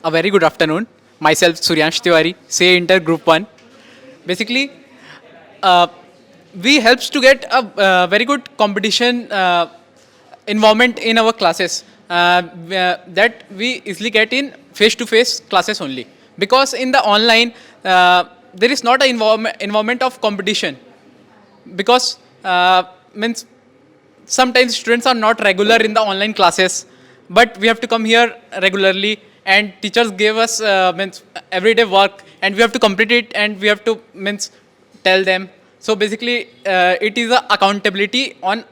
A very good afternoon. Myself, Suryansh Tiwari, CA Inter Group 1. Basically, uh, we helps to get a very good competition environment in our classes that we easily get in face-to-face classes only. Because in the online, there is not an environment of competition. Because means sometimes students are not regular in the online classes, but we have to come here regularly, and teachers give us means everyday work, and we have to complete it, and we have to means tell them. So basically it is a accountability on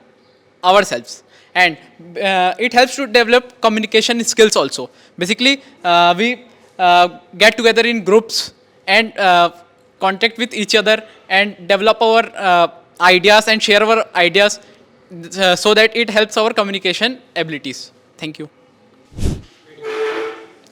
ourselves, and it helps to develop communication skills also. Basically we get together in groups and contact with each other and develop our ideas and share our ideas so that it helps our communication abilities. Thank you.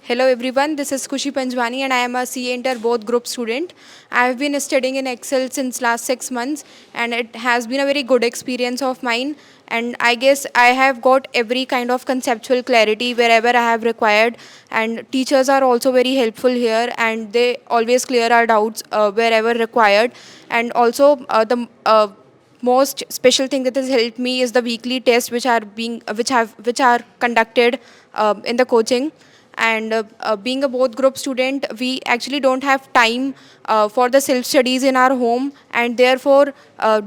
Hello everyone, this is Kushi Panjwani and I am a CA Inter both group student. I have been studying in Excel since last 6 months and it has been a very good experience of mine, and I guess I have got every kind of conceptual clarity wherever I have required, and teachers are also very helpful here and they always clear our doubts wherever required. And also the most special thing that has helped me is the weekly tests which are conducted in the coaching. And being a both group student, we actually don't have time for the self studies in our home, and therefore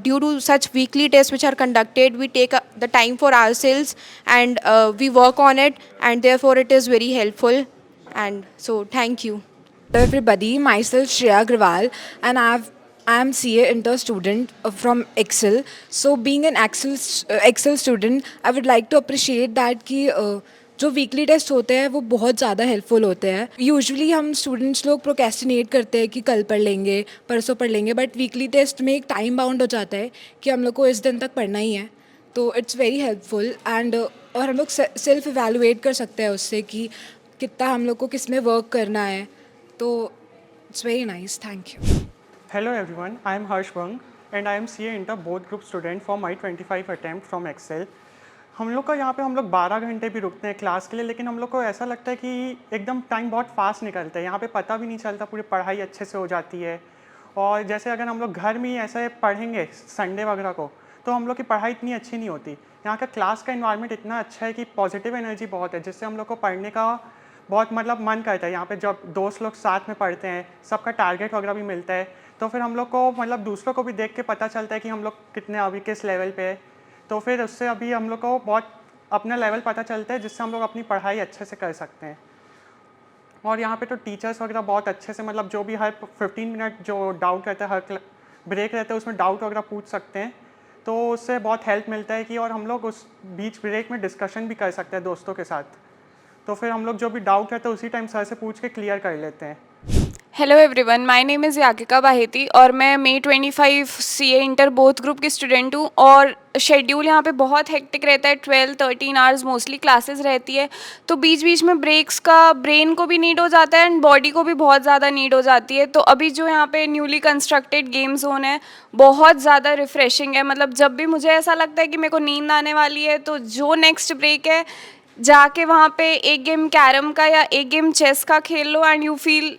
due to such weekly tests which are conducted, we take the time for ourselves and we work on it, and therefore it is very helpful. And so thank you. Hello everybody, myself Shreya Agrawal, and I am CA Inter student from Excel. So being an Excel student, I would like to appreciate that कि जो weekly test होते हैं वो बहुत ज़्यादा helpful होते हैं. Usually हम स्टूडेंट्स लोग प्रोकेस्टिनेट करते हैं कि कल पढ़ लेंगे, परसों पढ़ लेंगे, बट वीकली टेस्ट में एक टाइम बाउंड हो जाता है कि हम लोग को इस दिन तक पढ़ना ही है. तो इट्स वेरी हेल्पफुल एंड और हम लोग सेल्फ इवेलुएट कर सकते हैं उससे कि कितना हम लोग को किस में वर्क करना है. तो it's very nice. Thank you. Hello everyone, I am Harsh Bang and I am CA Inter both group student for my 25 attempt from Excel. हम लोग का यहाँ पे हम लोग 12 घंटे भी रुकते हैं क्लास के लिए, लेकिन हम लोग को ऐसा लगता है कि एकदम टाइम बहुत फास्ट निकलता है. यहाँ पे पता भी नहीं चलता, पूरी पढ़ाई अच्छे से हो जाती है. और जैसे अगर हम लोग घर में ही ऐसे पढ़ेंगे संडे वगैरह को, तो हम लोग की पढ़ाई इतनी अच्छी नहीं होती. यहाँ का क्लास का इन्वायरमेंट इतना अच्छा है कि पॉजिटिव एनर्जी बहुत है, जिससे हम लोग को पढ़ने का बहुत मतलब मन करता है. यहाँ पे जब दोस्त लोग साथ में पढ़ते हैं, सबका टारगेट वगैरह भी मिलता है, तो फिर हम लोग को मतलब दूसरों को भी देख के पता चलता है कि हम लोग कितने अभी किस लेवल पे है. तो फिर उससे अभी हम लोग को बहुत अपना लेवल पता चलता है, जिससे हम लोग अपनी पढ़ाई अच्छे से कर सकते हैं. और यहाँ पे तो टीचर्स वगैरह बहुत अच्छे से मतलब जो भी हर 15 मिनट जो डाउट रहता है, हर ब्रेक रहता है उसमें डाउट वगैरह पूछ सकते हैं. तो उससे बहुत हेल्प मिलता है कि और हम लोग उस बीच ब्रेक में डिस्कशन भी कर सकते हैं दोस्तों के साथ. तो फिर हम लोग जो भी डाउट रहता है उसी टाइम सर से पूछ के क्लियर कर लेते हैं. Hello everyone, my name is Yagika Baheti और मैं May 25 CA inter both group की स्टूडेंट हूँ. और शेड्यूल यहाँ पे बहुत हेक्टिक रहता है, 12-13 आवर्स मोस्टली क्लासेस रहती है. तो बीच बीच में ब्रेक्स का ब्रेन को भी नीड हो जाता है एंड बॉडी को भी बहुत ज़्यादा नीड हो जाती है. तो अभी जो यहाँ पे न्यूली कंस्ट्रक्टेड गेम जोन है बहुत ज़्यादा रिफ्रेशिंग है. मतलब जब भी मुझे ऐसा लगता है कि मेरे को नींद आने वाली है, तो जो नेक्स्ट ब्रेक है जाके वहाँ पे एक गेम कैरम का या एक गेम चेस का खेल लो एंड यू फील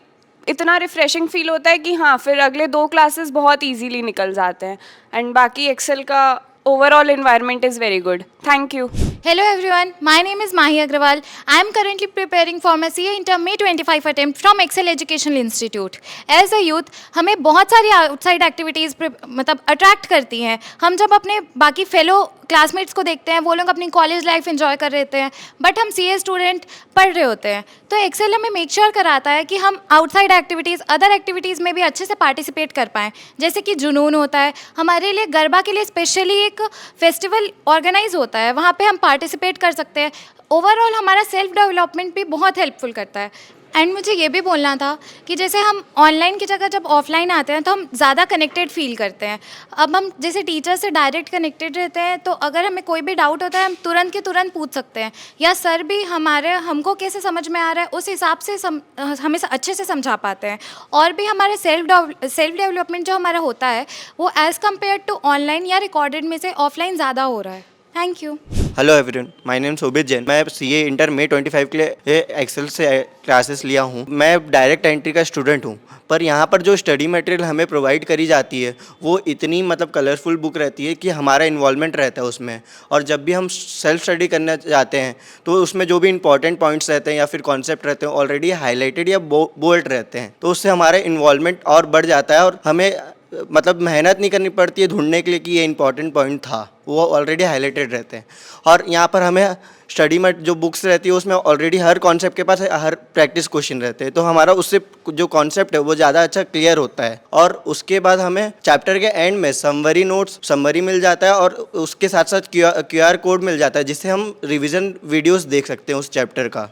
इतना रिफ्रेशिंग फील होता है कि हाँ फिर अगले 2 क्लासेस बहुत इजीली निकल जाते हैं. एंड बाकी एक्सेल का overall environment is very good. Thank you. Hello everyone, my name is Mahi Agrawal. I am currently preparing for my CA Inter May 25 attempt from Excel Educational Institute. As a youth, हमें बहुत सारी outside activities मतलब attract करती हैं. हम जब अपने बाकी फेलो क्लासमेट्स को देखते हैं, वो लोग अपनी कॉलेज लाइफ एंजॉय कर रहे हैं, बट हम CA स्टूडेंट पढ़ रहे होते हैं. तो एक्सेल हमें मेक श्योर कराता है कि हम आउटसाइड एक्टिविटीज़, अदर एक्टिविटीज़ में भी अच्छे से पार्टिसिपेट कर पाएँ. जैसे कि जुनून होता है हमारे लिए, गरबा के लिए स्पेशली एक फेस्टिवल ऑर्गेनाइज होता है, वहाँ पे हम पार्टिसिपेट कर सकते हैं. ओवरऑल हमारा सेल्फ डेवलपमेंट भी बहुत हेल्पफुल करता है. एंड मुझे ये भी बोलना था कि जैसे हम ऑनलाइन की जगह जब ऑफलाइन आते हैं तो हम ज़्यादा कनेक्टेड फील करते हैं. अब हम जैसे टीचर से डायरेक्ट कनेक्टेड रहते हैं, तो अगर हमें कोई भी डाउट होता है हम तुरंत के तुरंत पूछ सकते हैं, या सर भी हमको कैसे समझ में आ रहा है उस हिसाब से हमें अच्छे से समझा पाते हैं. और भी हमारे सेल्फ डेवलपमेंट जो हमारा होता है वो एज़ कम्पेयर टू ऑनलाइन या रिकॉर्डेड में से ऑफलाइन ज़्यादा हो रहा है. Thank you. Hello everyone, my name Shobhit Jain. मैं सीए इंटर मई 25 के लिए एक्सेल से क्लासेस लिया हूँ। मैं डायरेक्ट एंट्री का स्टूडेंट हूँ, पर यहाँ पर जो स्टडी मटेरियल हमें प्रोवाइड करी जाती है वो इतनी मतलब कलरफुल बुक रहती है कि हमारा इन्वॉल्वमेंट रहता है उसमें। और जब भी हम सेल्फ स्टडी करना जाते हैं तो उसमें जो भी इंपॉर्टेंट पॉइंट्स रहते हैं या फिर कॉन्सेप्ट रहते हैं ऑलरेडी हाईलाइटेड या बोल्ड रहते हैं, तो उससे हमारा इन्वॉल्वमेंट और बढ़ जाता है और हमें मतलब मेहनत नहीं करनी पड़ती है ढूंढने के लिए कि ये इंपॉर्टेंट पॉइंट था, वो ऑलरेडी हाईलाइटेड रहते हैं। और यहाँ पर हमें स्टडी में जो बुक्स रहती है उसमें ऑलरेडी हर कॉन्सेप्ट के पास हर प्रैक्टिस क्वेश्चन रहते हैं, तो हमारा उससे जो कॉन्सेप्ट है वो ज़्यादा अच्छा क्लियर होता है। और उसके बाद हमें चैप्टर के एंड में समरी मिल जाता है और उसके साथ साथ QR कोड मिल जाता है, जिससे हम रिविज़न वीडियोज़ देख सकते हैं उस चैप्टर का।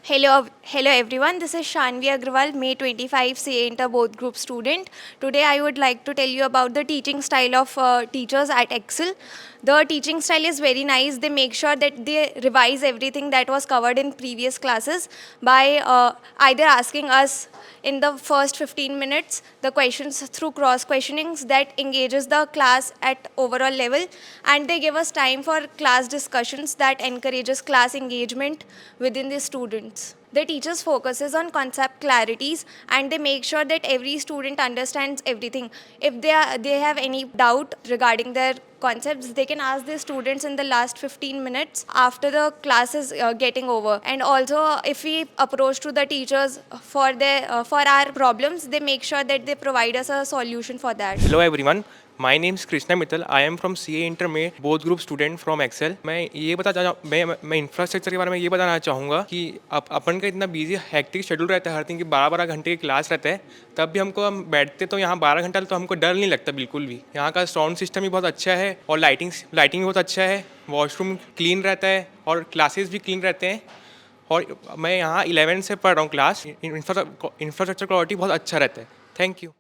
Hello everyone, this is Shanvi Agrawal, May 25 CA Inter Both Group student. Today I would like to tell you about the teaching style of teachers at Excel. The teaching style is very nice. They make sure that they revise everything that was covered in previous classes by either asking us in the first 15 minutes the questions through cross questionings that engages the class at overall level, and they give us time for class discussions that encourages class engagement within the students. The teachers focuses on concept clarities and they make sure that every student understands everything. If they have any doubt regarding their concepts, they can ask their students in the last 15 minutes after the class is getting over. And also, if we approach to the teachers for our problems, they make sure that they provide us a solution for that. Hello everyone, my name is Krishna Mittal. I am from CA Inter में both group student from Excel. मैं infrastructure के बारे में ये बताना चाहूँगा कि अपन का इतना बिजी हेक्टिक शेड्यूल रहता है, हर दिन की 12-12 घंटे की क्लास रहता है, तब भी हम बैठते तो यहाँ 12 घंटा, तो हमको डर नहीं लगता बिल्कुल भी। यहाँ का साउंड सिस्टम भी बहुत अच्छा है और लाइटिंग भी बहुत अच्छा है, वॉशरूम क्लीन रहता है और क्लासेस भी क्लीन रहते हैं। और मैं यहाँ 11 से पढ़ रहा हूँ क्लास। इंफ्रास्ट्रक्चर क्वालिटी बहुत अच्छा रहता है। Thank you.